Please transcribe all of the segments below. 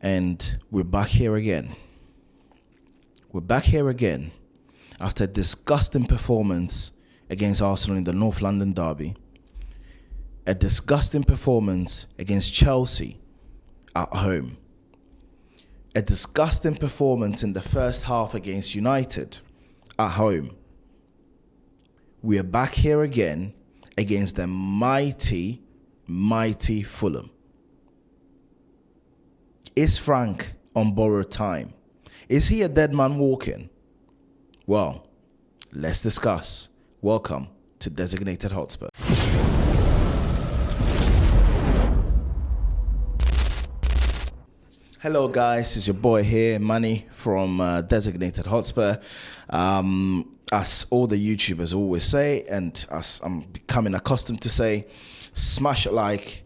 And we're back here again. We're back here again after a disgusting performance against Arsenal in the North London derby. A disgusting performance against Chelsea at home. A disgusting performance in the first half against United at home. We are back here again against the mighty Fulham. Is Frank on borrowed time? Is he a dead man walking? Well, let's discuss. Welcome to Designated Hotspur. Hello guys, it's your boy here, Manny from Designated Hotspur. As all the YouTubers always say, and as I'm becoming accustomed to say, smash a like,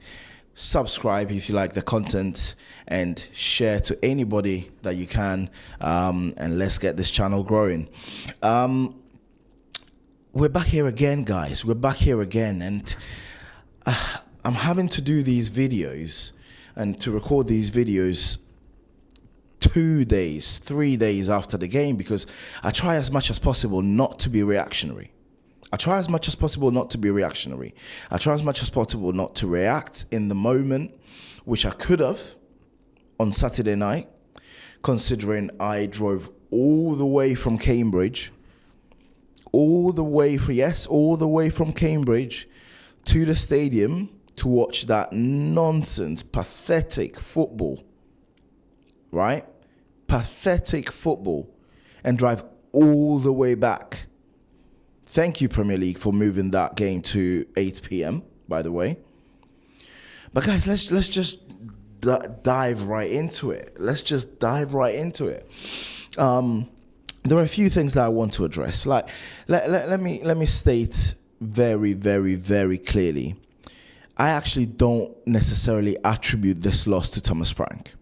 subscribe if you like the content, and share to anybody that you can, and let's get this channel growing. We're back here again, guys. We're back here again, and I'm having to do these videos and to record these videos 2 days, 3 days after the game, because I try as much as possible not to be reactionary. I try as much as possible not to react in the moment, which I could have on Saturday night, considering I drove all the way from Cambridge, all the way from Cambridge to the stadium to watch that nonsense, pathetic football, right? Pathetic football, and drive all the way back. Thank you, Premier League, for moving that game to 8 p.m., by the way. But guys, let's just dive right into it. There are a few things that I want to address. Like, let me state very, very, very clearly. I actually don't necessarily attribute this loss to Thomas Frank.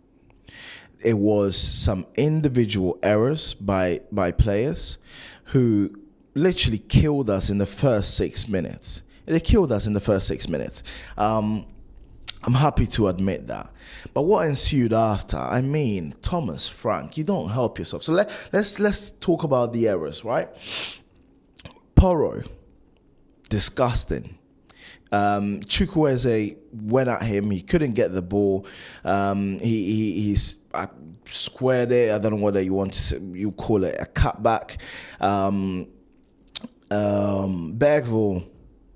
It was some individual errors by players who literally killed us in the first 6 minutes. They killed us in the first 6 minutes. I'm happy to admit that. But what ensued after, I mean, Thomas Frank, you don't help yourself. So let's talk about the errors, right? Porro, disgusting. Chukwueze went at him. He couldn't get the ball. He's squared it. I don't know whether you call it a cutback. Bergvall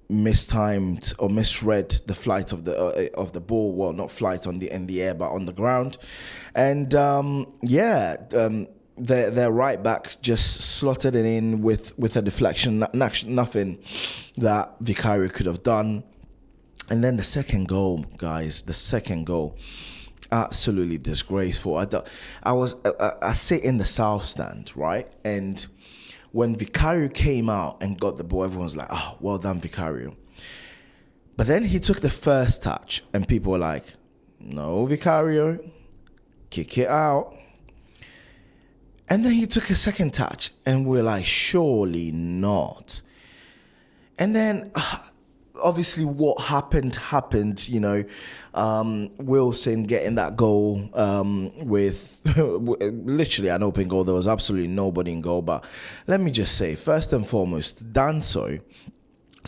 mistimed or misread the flight of the ball. Well, not flight in the air, but on the ground. And their right back just slotted it in with a deflection. Nothing that Vicario could have done. And then the second goal, guys. Absolutely disgraceful. I sit in the south stand, right? And when Vicario came out and got the ball, everyone's like, oh, well done, Vicario. But then he took the first touch and people were like, no, Vicario, kick it out. And then he took a second touch and we're like, surely not. And then obviously what happened, you know, Wilson getting that goal with literally an open goal. There was absolutely nobody in goal. But let me just say, first and foremost, Danso,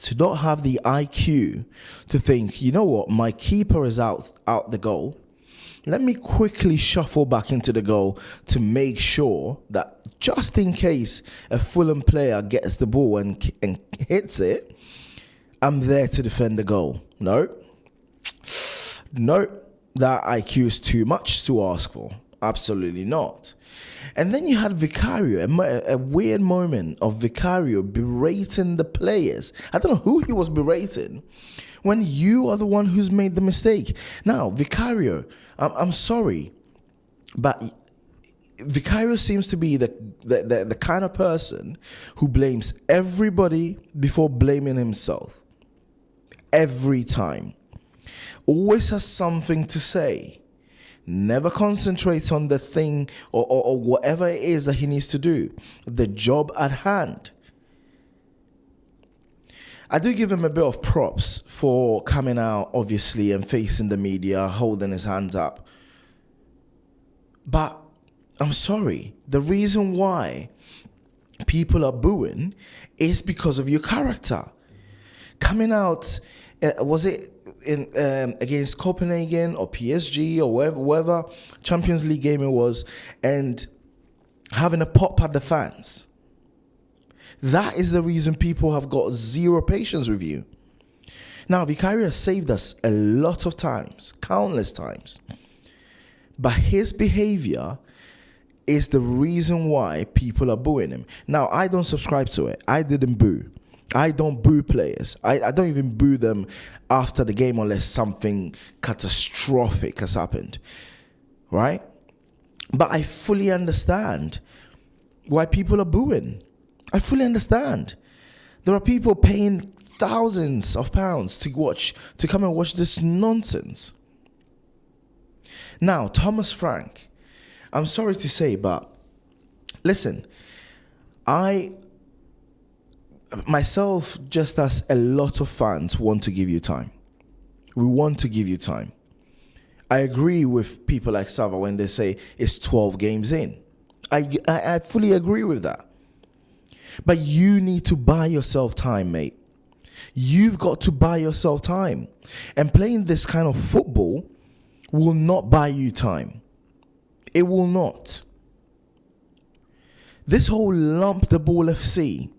to not have the IQ to think, you know what, my keeper is out the goal. Let me quickly shuffle back into the goal to make sure that just in case a Fulham player gets the ball and hits it, I'm there to defend the goal. No, that IQ is too much to ask for. Absolutely not. And then you had Vicario, a weird moment of Vicario berating the players. I don't know who he was berating when you are the one who's made the mistake. Now, Vicario, I'm sorry, but Vicario seems to be the kind of person who blames everybody before blaming himself. Every time. Always has something to say. Never concentrates on the thing or whatever it is that he needs to do. The job at hand. I do give him a bit of props for coming out, obviously, and facing the media, holding his hands up. But I'm sorry, the reason why people are booing is because of your character. Coming out, was it in against Copenhagen or PSG or wherever Champions League game it was, and having a pop at the fans. That is the reason people have got zero patience with you. Now, Vicario has saved us a lot of times, countless times. But his behavior is the reason why people are booing him. Now, I don't subscribe to it. I didn't boo. I don't boo players. I don't even boo them after the game unless something catastrophic has happened. Right? But I fully understand why people are booing. I fully understand. There are people paying thousands of pounds to come and watch this nonsense. Now, Thomas Frank, I'm sorry to say, but listen, myself, just as a lot of fans, want to give you time. We want to give you time. I agree with people like Sava when they say it's 12 games in. I fully agree with that. But you need to buy yourself time, mate. You've got to buy yourself time. And playing this kind of football will not buy you time. It will not. This whole lump the ball FC,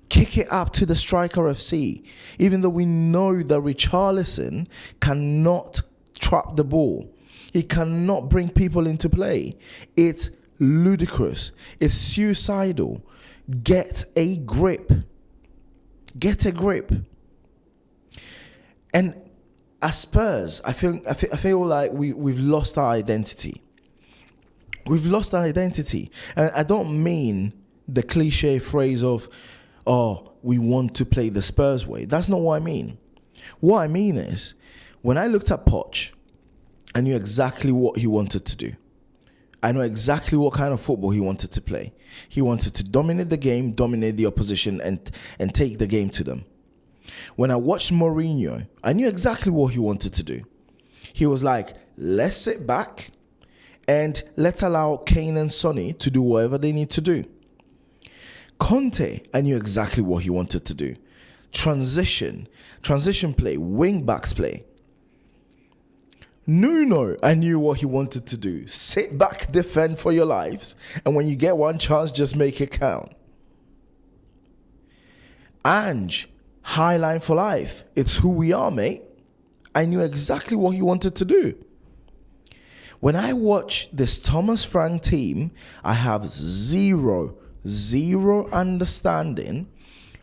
kick it up to the striker FC, even though we know that Richarlison cannot trap the ball. He cannot bring people into play. It's ludicrous. It's suicidal. Get a grip. Get a grip. And as Spurs, I feel like we've lost our identity. We've lost our identity. And I don't mean the cliche phrase of, oh, we want to play the Spurs way. That's not what I mean. What I mean is, when I looked at Poch, I knew exactly what he wanted to do. I know exactly what kind of football he wanted to play. He wanted to dominate the game, dominate the opposition, and take the game to them. When I watched Mourinho, I knew exactly what he wanted to do. He was like, let's sit back and let's allow Kane and Sonny to do whatever they need to do. Conte, I knew exactly what he wanted to do. Transition play, wing backs play. Nuno, I knew what he wanted to do. Sit back, defend for your lives, and when you get one chance, just make it count. Ange, high line for life. It's who we are, mate. I knew exactly what he wanted to do. When I watch this Thomas Frank team, I have zero understanding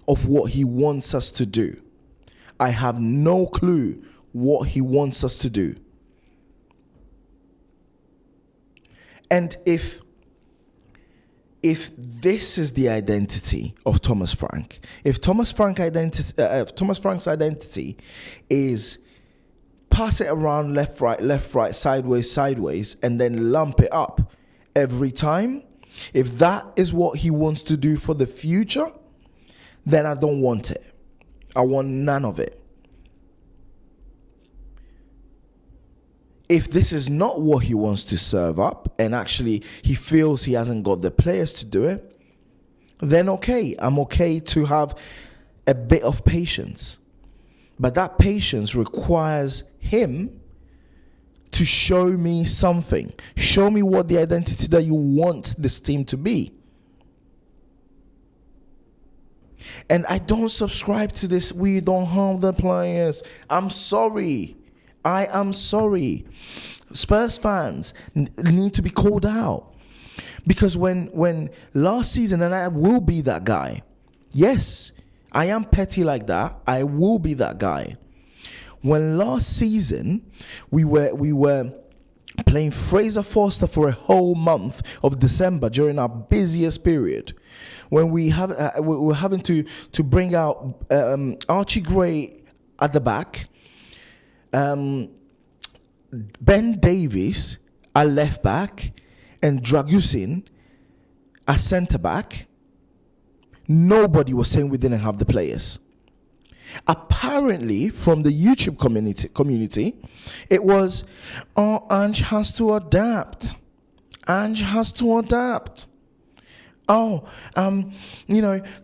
of what he wants us to do. I have no clue what he wants us to do. And if this is the identity of Thomas Frank, if Thomas Frank's identity is pass it around left, right, sideways, and then lump it up every time, if that is what he wants to do for the future, then I don't want it. I want none of it. If this is not what he wants to serve up, and actually he feels he hasn't got the players to do it, then okay, I'm okay to have a bit of patience. But that patience requires him to show me something. Show me what the identity that you want this team to be. And I don't subscribe to this, we don't have the players. I'm sorry. I am sorry. Spurs fans need to be called out. Because when last season, and I will be that guy. Yes, I am petty like that. I will be that guy. When last season we were playing Fraser Forster for a whole month of December during our busiest period, when we were having to bring out Archie Gray at the back, Ben Davies at left back, and Dragusin at centre back, nobody was saying we didn't have the players. Apparently, from the YouTube community, it was, oh, Ange has to adapt. Ange has to adapt. Oh,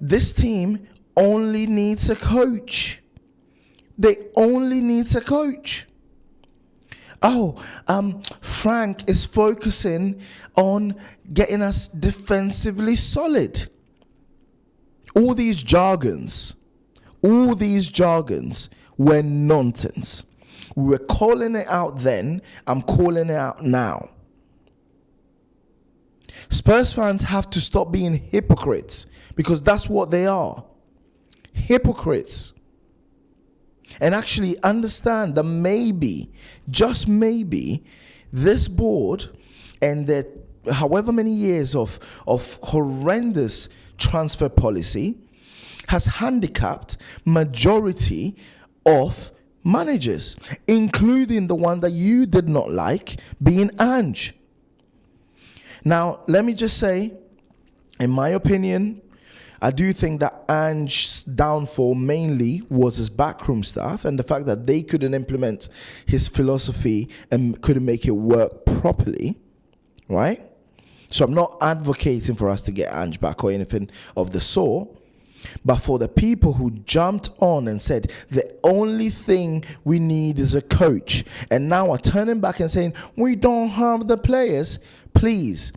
this team only needs a coach. They only need a coach. Oh, Frank is focusing on getting us defensively solid. All these jargons were nonsense. We were calling it out then. I'm calling it out now. Spurs fans have to stop being hypocrites, because that's what they are. Hypocrites. And actually understand that maybe, just maybe, this board and the however many years of horrendous transfer policy has handicapped majority of managers, including the one that you did not like, being Ange. Now, let me just say, in my opinion, I do think that Ange's downfall mainly was his backroom staff and the fact that they couldn't implement his philosophy and couldn't make it work properly, right? So I'm not advocating for us to get Ange back or anything of the sort. But for the people who jumped on and said the only thing we need is a coach, and now are turning back and saying we don't have the players, please,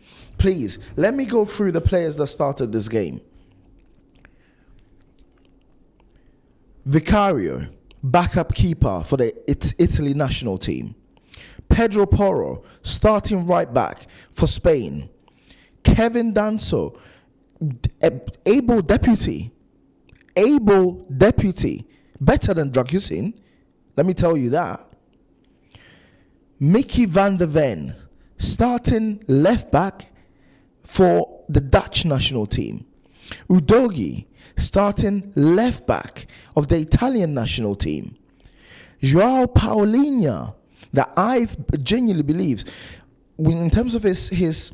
let me go through the players that started this game. Vicario, backup keeper for the Italy national team. Pedro Porro, starting right back for Spain. Kevin Danso, able deputy, better than Dragusin, let me tell you that. Mickey van der Ven, starting left back for the Dutch national team. Udogi, starting left back of the Italian national team. Joao Paulinho, that I genuinely believe, in terms of his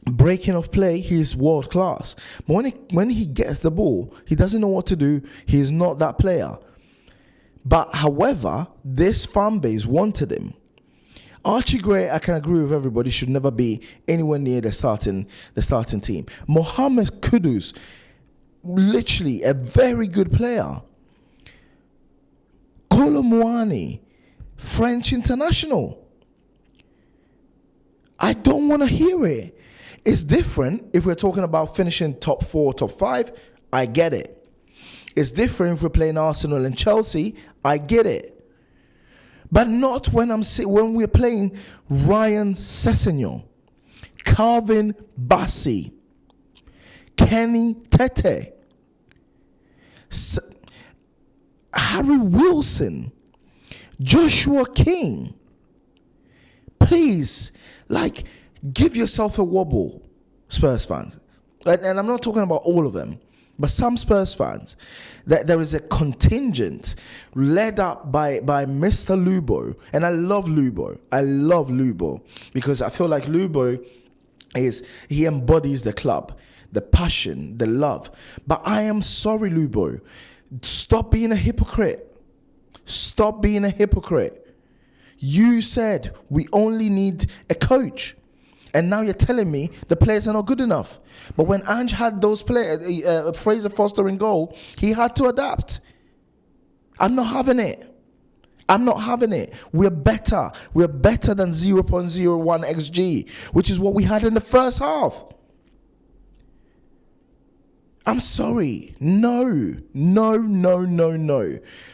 breaking of play, he's world class. But when he gets the ball, he doesn't know what to do. He's not that player. But however, this fan base wanted him. Archie Gray, I can agree with everybody, should never be anywhere near the starting team. Mohamed Kudus, literally a very good player. Kolo Muani, French international. I don't want to hear it. It's different if we're talking about finishing top 4, top 5. I get it. It's different if we're playing Arsenal and Chelsea. I get it. But not when we're playing Ryan Sessegnon, Calvin Bassey, Kenny Tete, Harry Wilson, Joshua King. Please, give yourself a wobble, Spurs fans. And I'm not talking about all of them, but some Spurs fans. That there is a contingent led up by Mr. Lubo. And I love Lubo because I feel like Lubo he embodies the club, the passion, the love. But I am sorry, Lubo. Stop being a hypocrite. Stop being a hypocrite. You said we only need a coach. And now you're telling me the players are not good enough. But when Ange had those players, Fraser Foster in goal, he had to adapt. I'm not having it. We're better. We're better than 0.01 XG, which is what we had in the first half. I'm sorry. No.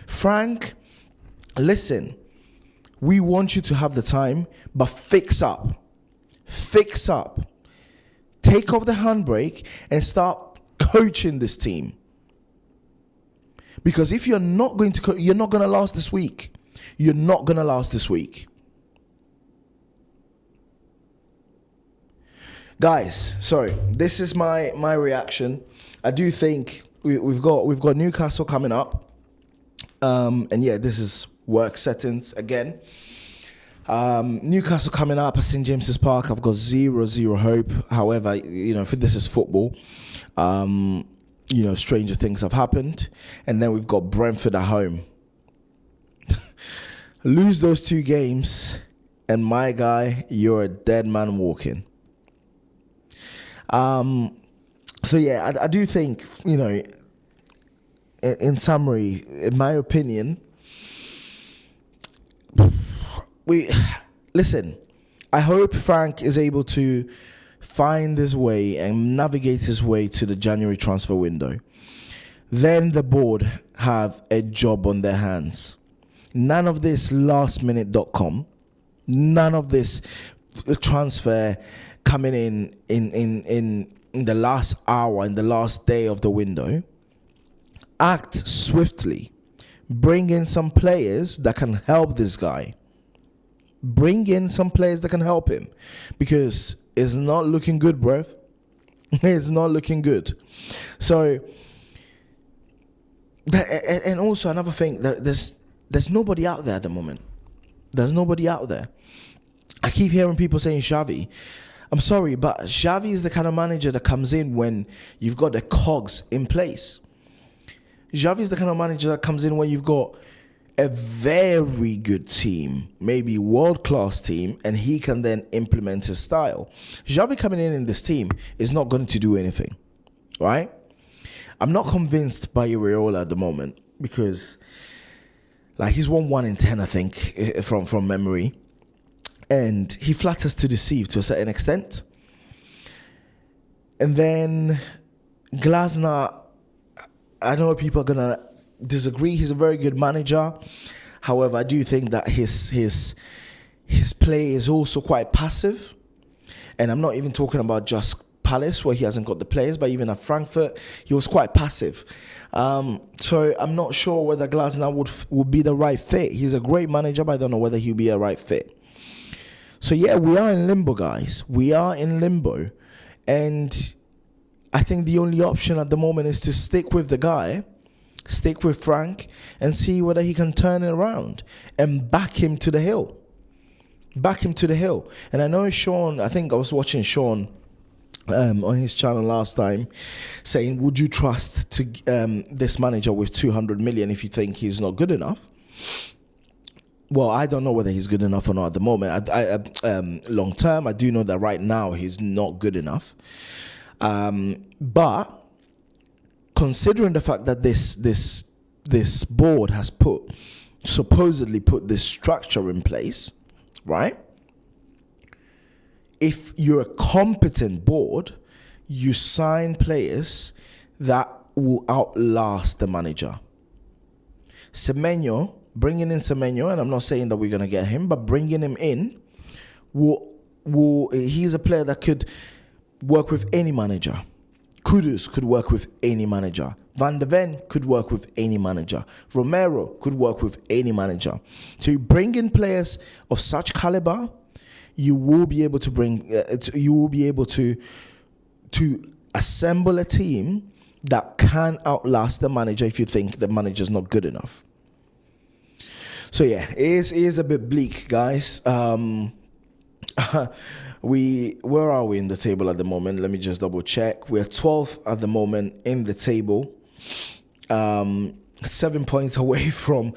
Frank, listen. We want you to have the time, but fix up. Take off the handbrake and start coaching this team. Because if you're not going to you're not going to last this week. Guys, sorry. This is my reaction. I do think we've got Newcastle coming up. And yeah, this is work settings again. Newcastle coming up at St James's Park. I've got zero hope. However, if this is football, stranger things have happened. And then we've got Brentford at home. Lose those 2 games, and my guy, you're a dead man walking. So yeah, I do think, in summary, in my opinion, listen. I hope Frank is able to find his way and navigate his way to the January transfer window. Then the board have a job on their hands. None of this lastminute.com. None of this transfer coming in the last hour, in the last day of the window. Act swiftly. Bring in some players that can help this guy. Bring in some players that can help him, because it's not looking good, bruv. It's not looking good. So, and also another thing, that there's nobody out there at the moment. There's nobody out there. I keep hearing people saying Xavi. I'm sorry, but Xavi is the kind of manager that comes in when you've got the cogs in place. Xavi is the kind of manager that comes in when you've got a very good team, maybe world-class team, and he can then implement his style. Xavi coming in this team is not going to do anything, right? I'm not convinced by Iraola at the moment, because he's won 1 in 10, I think, from memory, and he flatters to deceive to a certain extent. And then Glasner, I know people are gonna disagree. He's a very good manager. However, I do think that his play is also quite passive. And I'm not even talking about just Palace, where he hasn't got the players, but even at Frankfurt, he was quite passive. So I'm not sure whether Glasner would be the right fit. He's a great manager, but I don't know whether he'll be a right fit. So yeah, we are in limbo, guys. We are in limbo. And I think the only option at the moment is to stick with the guy, stick with Frank, and see whether he can turn it around and back him to the hill. Back him to the hill. And I know Sean, I think I was watching Sean on his channel last time, saying, would you trust this manager with 200 million if you think he's not good enough? Well, I don't know whether he's good enough or not at the moment. Long term, I do know that right now he's not good enough. But considering the fact that this board has supposedly put this structure in place, right? If you're a competent board, you sign players that will outlast the manager. Semenyo, bringing in Semenyo, and I'm not saying that we're going to get him, but bringing him in, he's a player that could work with any manager. Kudus could work with any manager. Van de Ven could work with any manager. Romero could work with any manager. So you bring in players of such caliber, you will be able to assemble a team that can outlast the manager if you think the manager's not good enough. So yeah, it is a bit bleak, guys. Where are we in the table at the moment? Let me just double check. We're 12th at the moment in the table. 7 points away from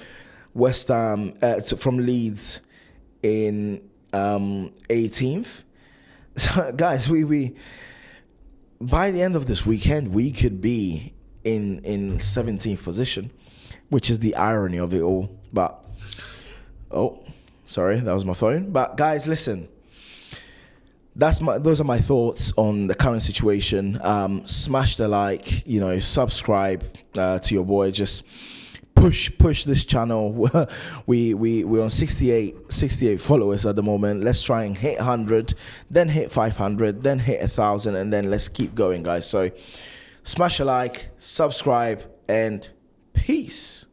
West Ham, from Leeds in 18th. So, guys, we by the end of this weekend, we could be in 17th position, which is the irony of it all. But, oh, sorry, that was my phone. But guys, listen. Those are my thoughts on the current situation. Smash the like, subscribe to your boy. Just push this channel. We're on 68 followers at the moment. Let's try and hit 100, then hit 500, then hit 1,000, and then let's keep going, guys. So smash a like, subscribe, and peace.